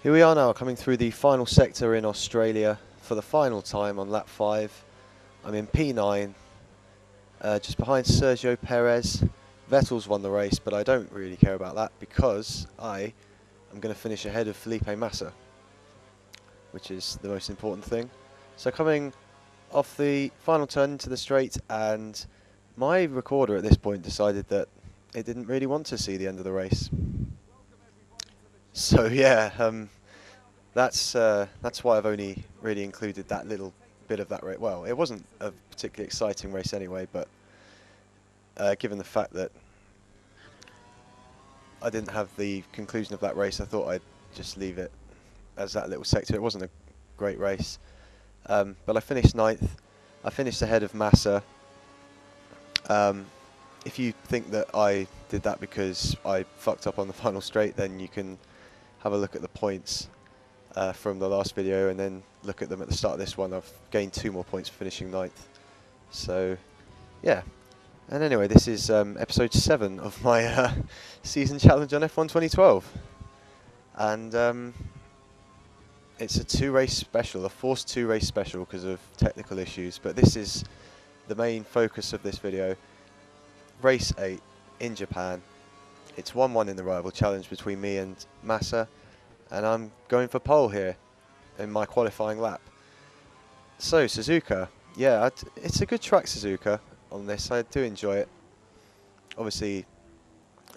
Here we are now, coming through the final sector in Australia for the final time on lap 5. I'm in P9, just behind Sergio Perez. Vettel's won the race, but I don't really care about that because I am going to finish ahead of Felipe Massa, which is the most important thing. So coming off the final turn into the straight, and my recorder at this point decided that it didn't really want to see the end of the race. So yeah, that's why I've only really included that little bit of that race. Well, it wasn't a particularly exciting race anyway, but given the fact that I didn't have the conclusion of that race, I thought I'd just leave it as that little sector. It wasn't a great race, but I finished 9th. I finished ahead of Massa. If you think that I did that because I fucked up on the final straight, then you can have a look at the points from the last video and then look at them at the start of this one. I've gained 2 more points for finishing 9th. So, yeah. And anyway, this is episode 7 of my season challenge on F1 2012. And it's a 2-race special, a forced 2-race special because of technical issues. But this is the main focus of this video. Race 8 in Japan. It's 1-1 in the rival challenge between me and Massa, and I'm going for pole here in my qualifying lap. So Suzuka, yeah, it's a good track, Suzuka, on this. I do enjoy it. Obviously,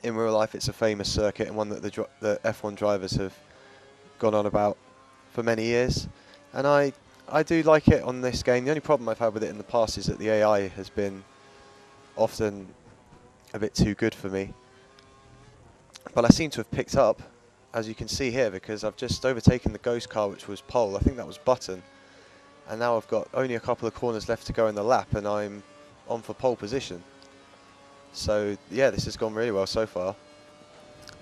in real life it's a famous circuit and one that the F1 drivers have gone on about for many years, and I do like it on this game. The only problem I've had with it in the past is that the AI has been often a bit too good for me. But I seem to have picked up, as you can see here, because I've just overtaken the ghost car, which was pole. I think that was Button. And now I've got only a couple of corners left to go in the lap, and I'm on for pole position. So, yeah, this has gone really well so far.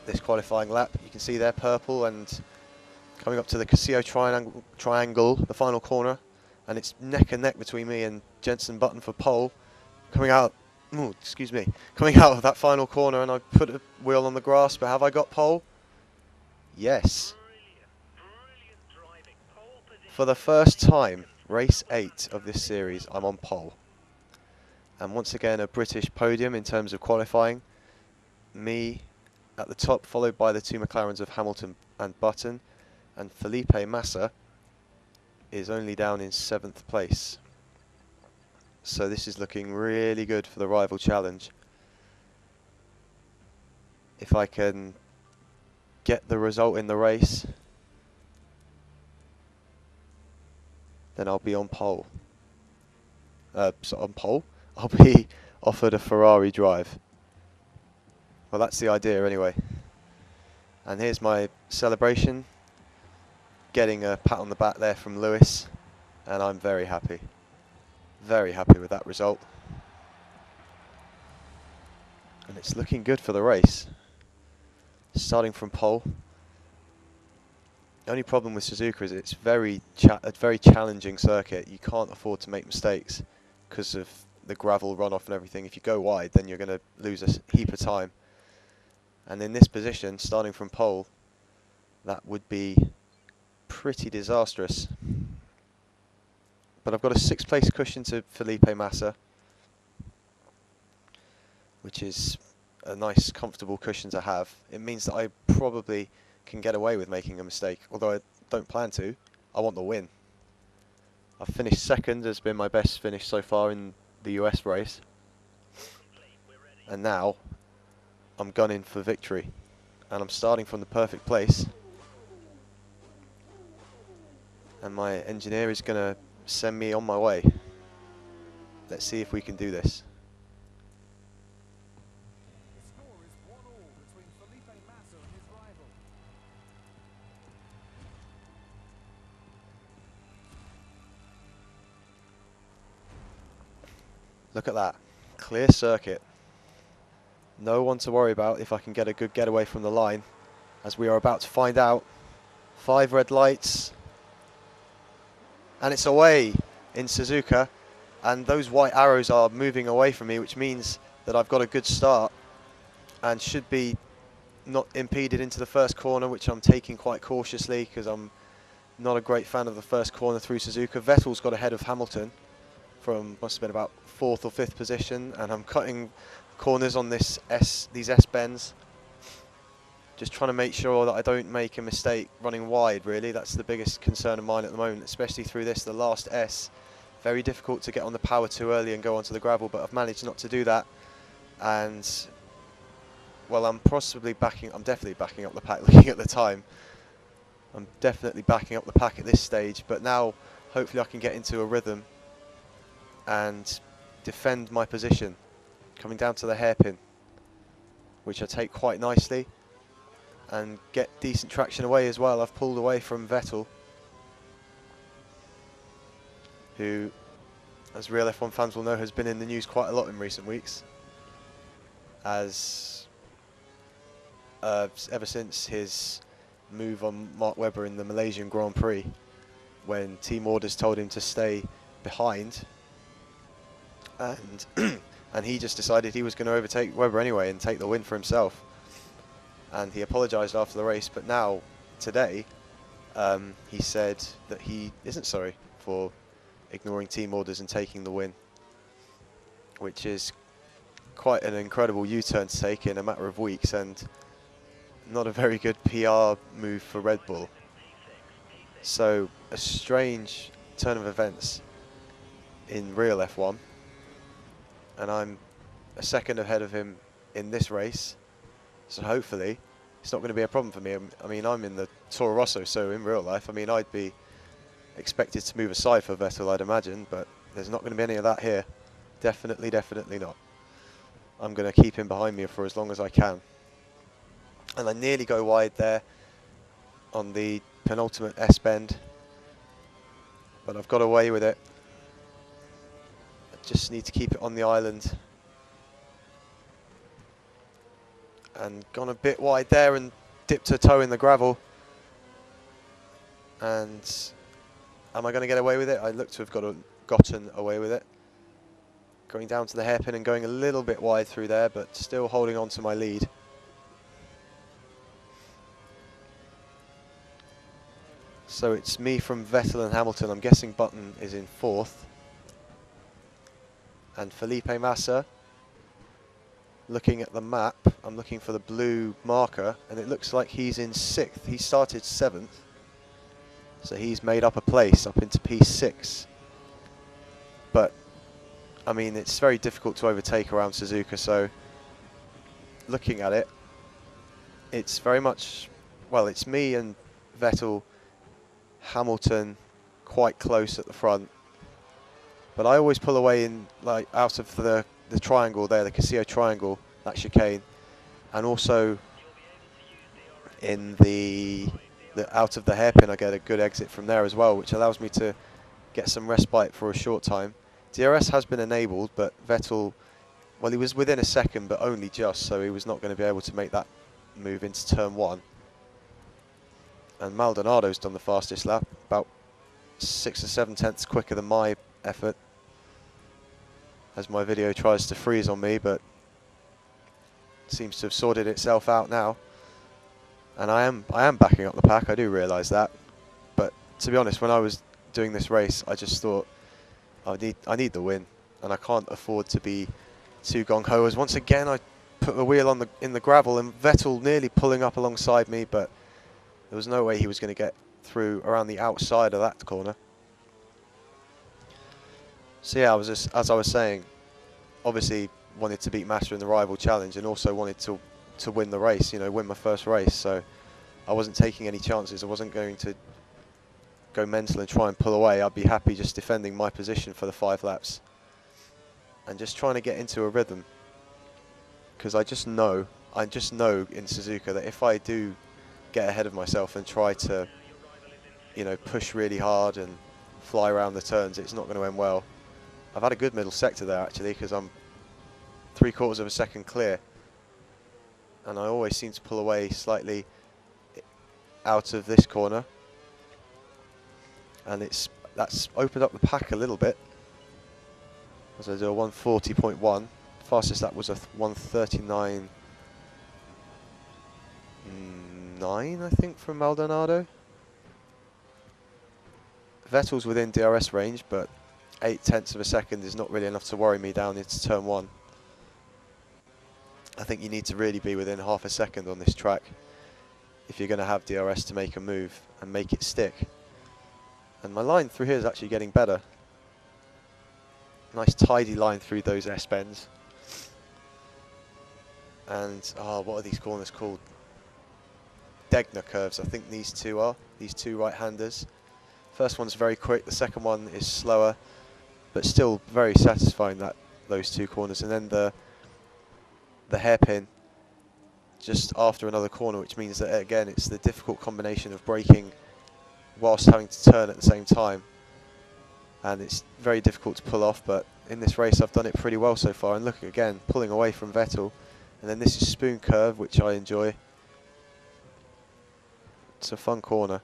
This qualifying lap, you can see there, purple, and coming up to the Casio triangle, the final corner. And it's neck and neck between me and Jenson Button for pole. Coming out of that final corner, and I put a wheel on the grass, but have I got pole? Yes. For the first time, race 8 of this series, I'm on pole. And once again, a British podium in terms of qualifying. Me at the top, followed by the 2 McLarens of Hamilton and Button, and Felipe Massa is only down in 7th place. So this is looking really good for the rival challenge. If I can get the result in the race, then I'll be on pole. I'll be offered a Ferrari drive. Well, that's the idea anyway. And here's my celebration. Getting a pat on the back there from Lewis, and I'm very happy. Very happy with that result. And it's looking good for the race. Starting from pole. The only problem with Suzuka is it's a very challenging circuit. You can't afford to make mistakes because of the gravel runoff and everything. If you go wide, then you're going to lose a heap of time. And in this position, starting from pole, that would be pretty disastrous. But I've got a 6th place cushion to Felipe Massa, which is a nice, comfortable cushion to have. It means that I probably can get away with making a mistake, although I don't plan to. I want the win. I've finished 2nd, has been my best finish so far in the US race. And now I'm gunning for victory. And I'm starting from the perfect place. And my engineer is going to send me on my way. Let's see if we can do this. The score is 1-1 between Felipe Massa and his rival. Look at that. Clear circuit. No one to worry about if I can get a good getaway from the line, as we are about to find out. 5 red lights. And it's away in Suzuka, and those white arrows are moving away from me, which means that I've got a good start and should be not impeded into the first corner, which I'm taking quite cautiously because I'm not a great fan of the first corner through Suzuka. Vettel's got ahead of Hamilton from, must have been about 4th or 5th position, and I'm cutting corners on these S bends, just trying to make sure that I don't make a mistake running wide. Really, that's the biggest concern of mine at the moment, especially through the last S. Very difficult to get on the power too early and go onto the gravel, but I've managed not to do that. And well, I'm definitely backing up the pack. Looking at the time, I'm definitely backing up the pack at this stage, but now hopefully I can get into a rhythm and defend my position coming down to the hairpin, which I take quite nicely, and get decent traction away as well. I've pulled away from Vettel, who, as real F1 fans will know, has been in the news quite a lot in recent weeks, as ever since his move on Mark Webber in the Malaysian Grand Prix, when team orders told him to stay behind, and and he just decided he was going to overtake Webber anyway and take the win for himself. And he apologised after the race, but now, today, he said that he isn't sorry for ignoring team orders and taking the win, which is quite an incredible U-turn to take in a matter of weeks, and not a very good PR move for Red Bull. So a strange turn of events in real F1, and I'm a second ahead of him in this race, so hopefully it's not going to be a problem for me. I mean, I'm in the Toro Rosso, so in real life, I mean, I'd be expected to move aside for Vettel, I'd imagine, but there's not going to be any of that here. Definitely not. I'm going to keep him behind me for as long as I can. And I nearly go wide there on the penultimate S-bend, but I've got away with it. I just need to keep it on the island. And gone a bit wide there and dipped a toe in the gravel. And am I going to get away with it? I look to have gotten away with it. Going down to the hairpin and going a little bit wide through there, but still holding on to my lead. So it's me from Vettel and Hamilton. I'm guessing Button is in 4th. And Felipe Massa, looking at the map, I'm looking for the blue marker, and it looks like he's in 6th. He started 7th. So he's made up a place up into P6. But, I mean, it's very difficult to overtake around Suzuka, so looking at it, it's very much, well, it's me and Vettel, Hamilton quite close at the front, but I always pull away in, like, out of the triangle there, the Casio triangle, that chicane, and also in the out of the hairpin I get a good exit from there as well, which allows me to get some respite for a short time. DRS has been enabled, but Vettel, well, he was within a second, but only just, so he was not going to be able to make that move into turn 1. And Maldonado's done the fastest lap, about 6 or 7 tenths quicker than my effort, as my video tries to freeze on me, but seems to have sorted itself out now. And I am backing up the pack, I do realise that. But to be honest, when I was doing this race, I just thought I need the win, and I can't afford to be too gung-ho. As once again I put the wheel on in the gravel, and Vettel nearly pulling up alongside me, but there was no way he was going to get through around the outside of that corner. So yeah, as I was saying, obviously wanted to beat Massa in the rival challenge, and also wanted to win the race, you know, win my first race. So I wasn't taking any chances. I wasn't going to go mental and try and pull away. I'd be happy just defending my position for the 5 laps and just trying to get into a rhythm, because I just know in Suzuka that if I do get ahead of myself and try to, you know, push really hard and fly around the turns, it's not going to end well. I've had a good middle sector there actually, because I'm 3/4 of a second clear, and I always seem to pull away slightly out of this corner, and that's opened up the pack a little bit, as I do a 140.1. Fastest lap was a 139. 9, I think, from Maldonado. Vettel's within DRS range, but 0.8 of a second is not really enough to worry me down into turn 1. I think you need to really be within half a second on this track if you're going to have DRS to make a move and make it stick. And my line through here is actually getting better. Nice tidy line through those S-bends. And, what are these corners called? Degner curves, I think these two are. These two right-handers. First one's very quick, the second one is slower, but still very satisfying, those two corners. And then the hairpin just after another corner, which means that again it's the difficult combination of braking whilst having to turn at the same time, and it's very difficult to pull off, but in this race I've done it pretty well so far. And look, again, pulling away from Vettel. And then this is spoon curve, which I enjoy. It's a fun corner.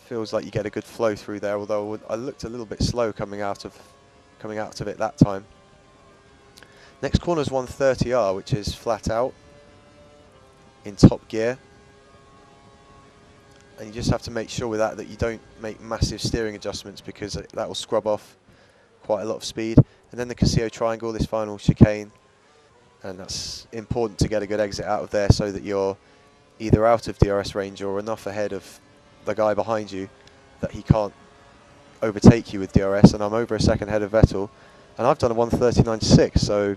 Feels like you get a good flow through there, although I looked a little bit slow coming out of it that time. Next corner is 130R, which is flat out in top gear. And you just have to make sure with that you don't make massive steering adjustments, because that will scrub off quite a lot of speed. And then the Casio triangle, this final chicane. And that's important to get a good exit out of there so that you're either out of DRS range or enough ahead of the guy behind you that he can't overtake you with DRS. And I'm over a second ahead of Vettel. And I've done a 1:39.6, so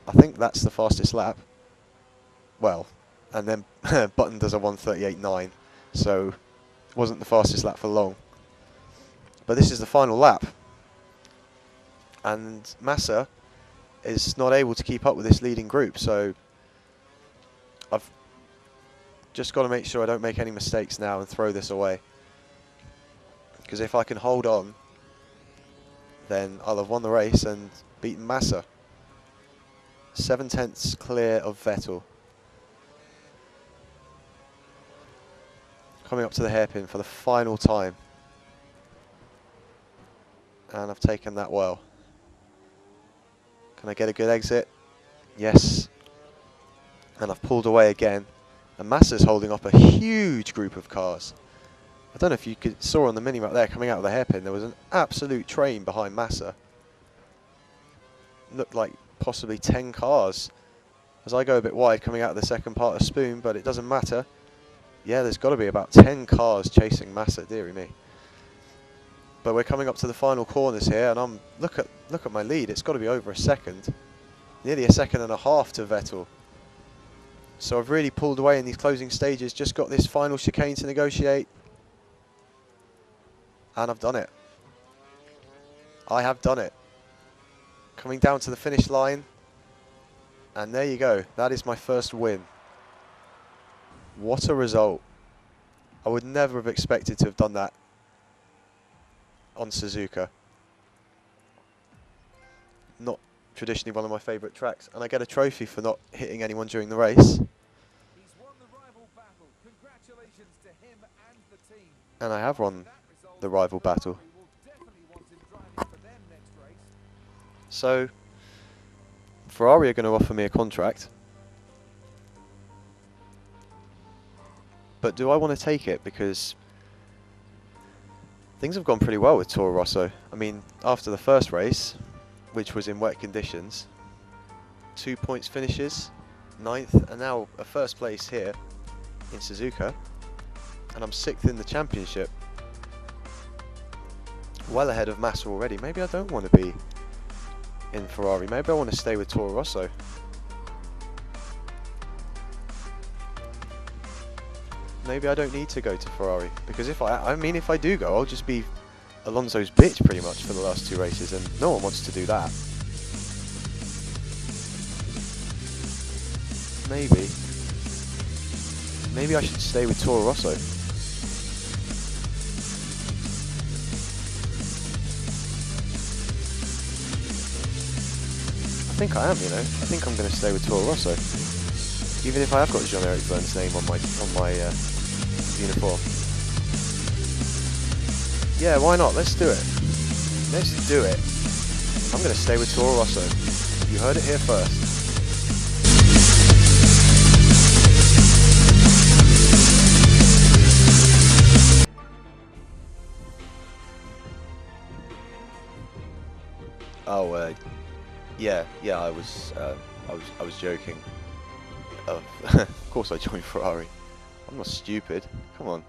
I think that's the fastest lap. Well, and then Button does a 1:38.9, so it wasn't the fastest lap for long. But this is the final lap. And Massa is not able to keep up with this leading group, so I've just got to make sure I don't make any mistakes now and throw this away. Because if I can hold on, then I'll have won the race and beaten Massa. 7/10 clear of Vettel. Coming up to the hairpin for the final time. And I've taken that well. Can I get a good exit? Yes. And I've pulled away again. And Massa's holding up a huge group of cars. I don't know if you saw on the mini-map there, coming out of the hairpin, there was an absolute train behind Massa. Looked like possibly 10 cars. As I go a bit wide coming out of the second part of Spoon, but it doesn't matter. Yeah, there's got to be about 10 cars chasing Massa, dearie me. But we're coming up to the final corners here, and look at my lead. It's got to be over a second, nearly a second and a half to Vettel. So I've really pulled away in these closing stages. Just got this final chicane to negotiate, and I've done it. I have done it. Coming down to the finish line, and there you go. That is my first win. What a result! I would never have expected to have done that on Suzuka. Not traditionally one of my favourite tracks, and I get a trophy for not hitting anyone during the race. He's won the rival battle. Congratulations to him and the team. And I have won the rival battle. We will definitely want him driving for them next race. So Ferrari are going to offer me a contract. But do I want to take it? Because things have gone pretty well with Toro Rosso. I mean, after the first race, which was in wet conditions, 2 points finishes, 9th, and now a first place here in Suzuka, and I'm 6th in the championship. Well ahead of Massa already. Maybe I don't want to be in Ferrari. Maybe I want to stay with Toro Rosso. Maybe I don't need to go to Ferrari, because if I do go, I'll just be Alonso's bitch pretty much for the last 2 races, and no one wants to do that. Maybe I should stay with Toro Rosso. I think I am, you know. I think I'm going to stay with Toro Rosso, even if I have got Jean-Eric Vergne's name on my uniform. Yeah, why not? Let's do it. Let's do it. I'm going to stay with Toro Rosso. You heard it here first. Oh, yeah, yeah. I was joking. Of course, I joined Ferrari. I'm not stupid. Come on.